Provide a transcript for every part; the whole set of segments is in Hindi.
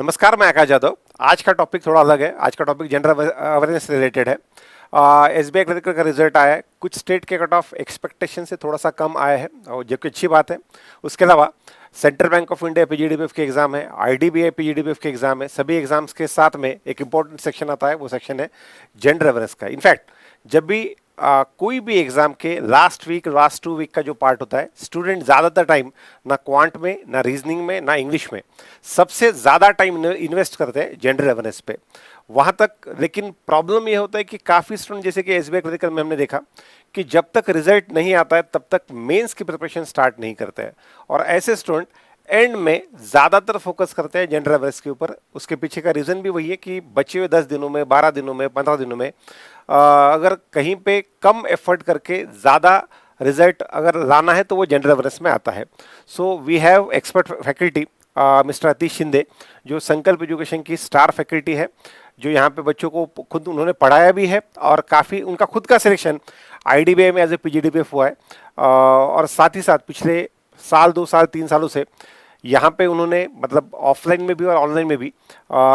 नमस्कार, मैं आकाश यादव। आज का टॉपिक थोड़ा अलग है। आज का टॉपिक जनरल अवेयरनेस से रिलेटेड है। एसबीआई क्लर्क का रिजल्ट आया है। कुछ स्टेट के कट ऑफ एक्सपेक्टेशन से थोड़ा सा कम आया है, और जो कि अच्छी बात है। उसके अलावा सेंट्रल बैंक ऑफ इंडिया पीजीडीपीएफ के एग्जाम है, आईडीबीआई पीजीडीपीएफ के एग्जाम है। सभी एग्जाम्स के साथ में एक इंपॉर्टेंट सेक्शन आता है, वो सेक्शन है जनरल अवेयरनेस का। इनफैक्ट जब भी कोई भी एग्जाम के लास्ट 2 वीक का जो पार्ट होता है, स्टूडेंट ज़्यादातर टाइम ना क्वांट में, ना रीजनिंग में, ना इंग्लिश में, सबसे ज़्यादा टाइम इन्वेस्ट करते हैं जनरल अवेयरनेस पे। वहाँ तक लेकिन प्रॉब्लम ये होता है कि काफ़ी स्टूडेंट, जैसे कि एसबीआई क्लर्क में हमने देखा कि जब तक रिजल्ट नहीं आता है तब तक मेंस की प्रिपरेशन स्टार्ट नहीं करते हैं, और ऐसे स्टूडेंट एंड में ज़्यादातर फोकस करते हैं जनरल अवेयरनेस के ऊपर। उसके पीछे का रीज़न भी वही है कि बचे हुए 10 दिनों में, 12 दिनों में, 15 दिनों में अगर कहीं पे कम एफर्ट करके ज़्यादा रिजल्ट अगर लाना है तो वो जनरल अवेयरनेस में आता है। So we have expert faculty mister Atish Shinde, जो संकल्प एजुकेशन की स्टार फैकल्टी है, जो यहाँ पे बच्चों को खुद उन्होंने पढ़ाया भी है, और काफ़ी उनका खुद का सिलेक्शन आईडीबीआई में एज ए पीजीडीपीएफ हुआ है। और साथ ही साथ पिछले साल, 2 साल, 3 सालों से यहाँ पे उन्होंने मतलब ऑफलाइन में भी और ऑनलाइन में भी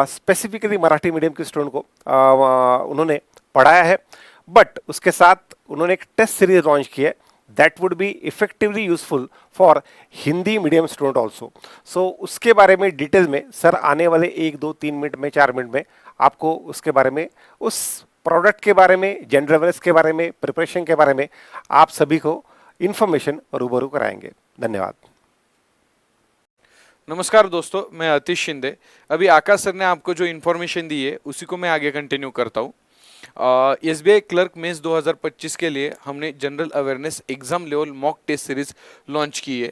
स्पेसिफिकली मराठी मीडियम के स्टूडेंट को उन्होंने पढ़ाया है। बट उसके साथ उन्होंने एक टेस्ट सीरीज लॉन्च की है that would be effectively useful for Hindi medium student also. So उसके बारे में डिटेल में सर आने वाले 1, 2, 3 मिनट में, 4 मिनट में आपको उसके बारे में, उस प्रोडक्ट के बारे में, जनरल अवेयरनेस के बारे में, प्रिपरेशन के बारे में आप सभी को इंफॉर्मेशन रूबरू कराएंगे। धन्यवाद। नमस्कार दोस्तों, मैं अतीश शिंदे। अभी आकाश सर ने आपको जो इन्फॉर्मेशन दी है उसी को मैं आगे कंटिन्यू करता हूँ। एसबीआई क्लर्क मेंस 2025 के लिए हमने general awareness exam level mock test series launch की है।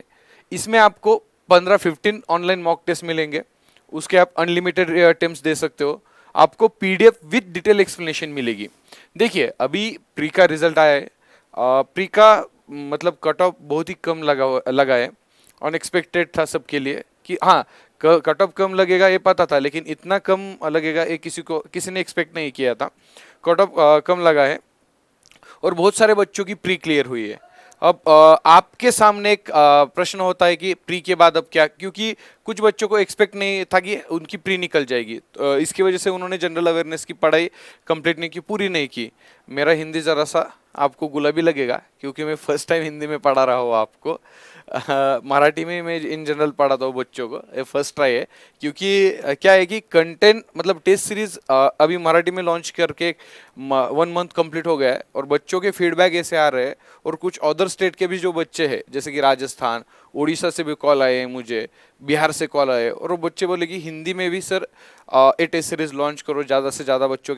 इसमें आपको 15 ऑनलाइन मॉक टेस्ट मिलेंगे। उसके आप अनलिमिटेड अटेम्प्ट्स दे सकते हो। आपको पीडीएफ विद डिटेल एक्सप्लेनेशन मिलेगी। देखिए, अभी प्री का रिजल्ट आया है। प्री का मतलब कट ऑफ बहुत ही कम लगा है। अनएक्सपेक्टेड था सबके लिए कि हाँ, कट ऑफ कम लगेगा ये पता था, लेकिन इतना कम लगेगा ये किसी ने एक्सपेक्ट नहीं किया था। कट ऑफ कम लगा है और बहुत सारे बच्चों की प्री क्लियर हुई है। अब आपके सामने एक प्रश्न होता है कि प्री के बाद अब क्या, क्योंकि कुछ बच्चों को एक्सपेक्ट नहीं था कि उनकी प्री निकल जाएगी। तो इसकी वजह से उन्होंने जनरल अवेयरनेस की पढ़ाई कंप्लीट नहीं की, पूरी नहीं की। मेरा हिंदी ज़रा सा आपको गुलाबी लगेगा क्योंकि मैं फर्स्ट टाइम हिंदी में पढ़ा रहा हूँ आपको। मराठी में मैं इन जनरल पढ़ाता हूँ बच्चों को, ये फर्स्ट ट्राई है। क्योंकि क्या है कि कंटेंट मतलब टेस्ट सीरीज अभी मराठी में लॉन्च करके 1 मंथ कंप्लीट हो गया है, और बच्चों के फीडबैक ऐसे आ रहे हैं। और कुछ अदर स्टेट के भी जो बच्चे हैं, जैसे कि राजस्थान, उड़ीसा से भी कॉल आए हैं मुझे, बिहार से कॉल आए, और वो बच्चे बोले कि हिंदी में भी सर ये टेस्ट सीरीज लॉन्च करो, ज़्यादा से ज़्यादा बच्चों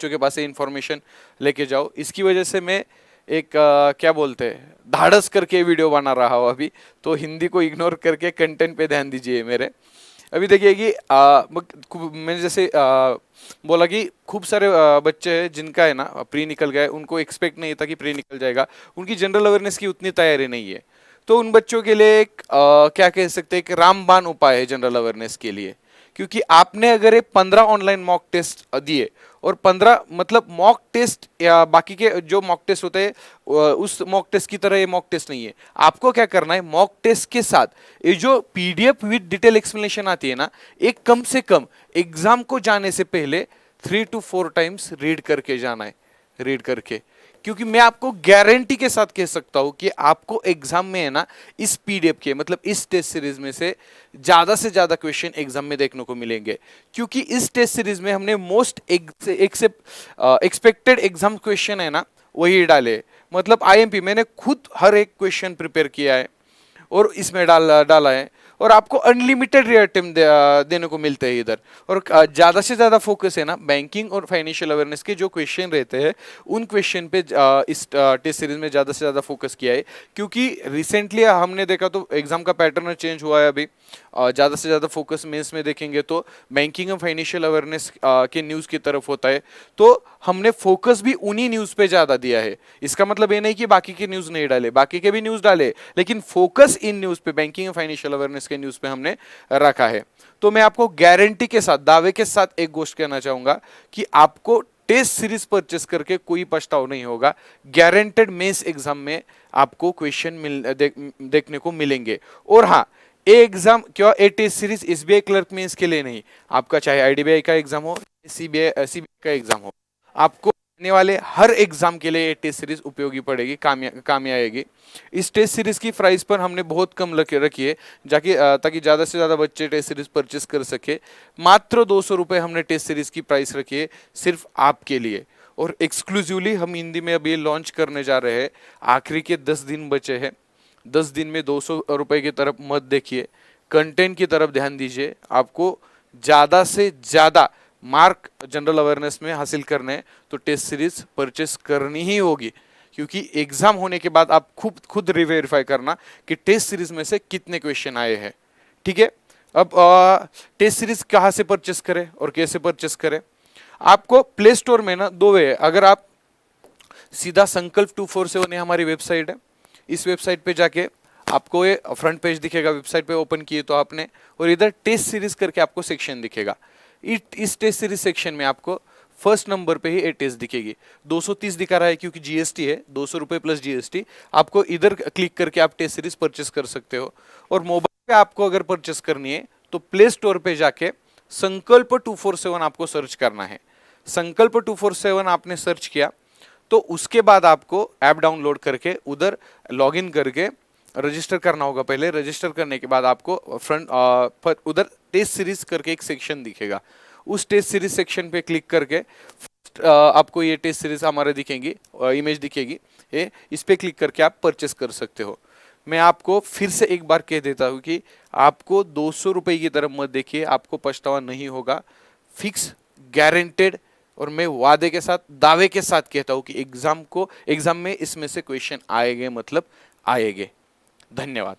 के पास इन्फॉर्मेशन लेके जाओ। इसकी वजह से मैं एक क्या बोलते हैं, धाड़स करके वीडियो बना रहा हूँ अभी। तो हिंदी को इग्नोर करके कंटेंट पे ध्यान दीजिए मेरे। अभी देखिए कि मैंने जैसे बोला कि खूब सारे बच्चे हैं जिनका है ना प्री निकल गया है। उनको एक्सपेक्ट नहीं था कि प्री निकल जाएगा, उनकी जनरल अवेयरनेस की उतनी तैयारी नहीं है। तो उन बच्चों के लिए एक क्या कह सकते हैं, एक रामबाण उपाय है जनरल अवेयरनेस के लिए। क्योंकि आपने अगर ये 15 ऑनलाइन मॉक टेस्ट दिए, और 15 मतलब मॉक टेस्ट या बाकी के जो मॉक टेस्ट होते हैं उस मॉक टेस्ट की तरह ये मॉक टेस्ट नहीं है। आपको क्या करना है, मॉक टेस्ट के साथ ये जो पीडीएफ विद डिटेल एक्सप्लेनेशन आती है ना, एक कम से कम एग्जाम को जाने से पहले 3 to 4 टाइम्स रीड करके जाना है, रीड करके। क्योंकि मैं आपको गारंटी के साथ कह सकता हूं कि आपको एग्जाम में है ना, इस पीडीएफ के मतलब इस टेस्ट सीरीज में से ज्यादा क्वेश्चन एग्जाम में देखने को मिलेंगे। क्योंकि इस टेस्ट सीरीज में हमने मोस्ट एक्सपेक्टेड एग्जाम क्वेश्चन है ना वही डाले। मतलब आईएमपी मैंने खुद हर एक क्वेश्चन प्रिपेयर किया है और इसमें डाला है। और आपको अनलिमिटेड अटेम्प्ट देने को मिलते हैं इधर। और ज़्यादा से ज़्यादा फोकस है ना बैंकिंग और फाइनेंशियल अवेयरनेस के जो क्वेश्चन रहते हैं उन क्वेश्चन पे इस टेस्ट सीरीज में ज़्यादा से ज़्यादा फोकस किया है। क्योंकि रिसेंटली हमने देखा तो एग्जाम का पैटर्न चेंज हुआ है अभी। ज़्यादा से ज़्यादा फोकस मेंस में देखेंगे तो बैंकिंग और फाइनेंशियल अवेयरनेस के न्यूज़ की तरफ होता है। तो हमने फोकस भी उन्हीं न्यूज़ पे ज़्यादा दिया है। इसका मतलब ये नहीं कि बाकी के न्यूज़ नहीं डाले, बाकी के भी न्यूज़ डाले, लेकिन फोकस इन न्यूज़ पे, बैंकिंग और फाइनेंशियल अवेयरनेस के न्यूज़ पे हमने रखा है। तो मैं आपको गारंटी के साथ, दावे के साथ एक गोष्ट कहना चाहूँगा कि आपको टेस्ट सीरीज परचेस करके कोई पछतावा नहीं होगा। गारंटेड मेंस एग्जाम में आपको क्वेश्चन देखने को मिलेंगे। और हाँ, ए एग्जाम क्या a test series SBI clerk mains के लिए नहीं, आपका चाहे आईडीबीआई का एग्जाम हो, सीबीआई का एग्जाम हो, आपको आने वाले हर एग्जाम के लिए ये टेस्ट सीरीज उपयोगी पड़ेगी, काम आएगी। इस टेस्ट सीरीज की प्राइस पर हमने बहुत कम रखी है जाकि ताकि ज़्यादा से ज़्यादा बच्चे टेस्ट सीरीज परचेस कर सके। मात्र 200 रुपये हमने टेस्ट सीरीज की प्राइस रखी है सिर्फ आपके लिए, और एक्सक्लूसिवली हम हिंदी में अभी लॉन्च करने जा रहे हैं। आखिरी के 10 दिन बचे हैं, 10 दिन में 200 रुपये की तरफ मत देखिए, कंटेंट की तरफ ध्यान दीजिए। आपको ज़्यादा से ज़्यादा मार्क जनरल अवेयरनेस में हासिल करने हैं तो टेस्ट सीरीज परचेस करनी ही होगी, क्योंकि एग्जाम होने के बाद आप खुद रिवेरीफाई करना कि टेस्ट सीरीज में से कितने क्वेश्चन आए हैं। ठीक है, अब टेस्ट सीरीज कहाँ से परचेस करें और कैसे परचेस करें? आपको प्ले स्टोर में ना दो वे है। अगर आप सीधा संकल्प 247 है हमारी वेबसाइट है, इस वेबसाइट पे जाके आपको ये फ्रंट पेज दिखेगा, वेबसाइट पे ओपन किए तो आपने, और इधर टेस्ट सीरीज करके आपको सेक्शन दिखेगा। इस टेस्ट सीरीज सेक्शन में आपको फर्स्ट नंबर पे ही ए टेस्ट दिखेगी। 230 दिखा रहा है क्योंकि जीएसटी है, 200 रुपये प्लस जीएसटी। आपको इधर क्लिक करके आप टेस्ट सीरीज परचेस कर सकते हो। और मोबाइल पे आपको अगर परचेस करनी है तो प्ले स्टोर पे जाके संकल्प 247 आपको सर्च करना है। संकल्प 247 आपने सर्च किया तो उसके बाद आपको ऐप डाउनलोड करके उधर लॉगिन करके रजिस्टर करना होगा। पहले रजिस्टर करने के बाद आपको पर उधर टेस्ट सीरीज करके एक सेक्शन दिखेगा, उस टेस्ट सीरीज सेक्शन पे क्लिक करके आपको ये टेस्ट सीरीज हमारे दिखेंगी, इमेज दिखेगी, ये इस पे क्लिक करके आप परचेस कर सकते हो। मैं आपको फिर से एक बार कह देता हूँ कि आपको 200 रुपये की तरफ मत देखिए, आपको पछतावा नहीं होगा, फिक्स गारंटेड। और मैं वादे के साथ, दावे के साथ कहता हूँ कि एग्जाम में इसमें से क्वेश्चन आएंगे, मतलब आएंगे। धन्यवाद।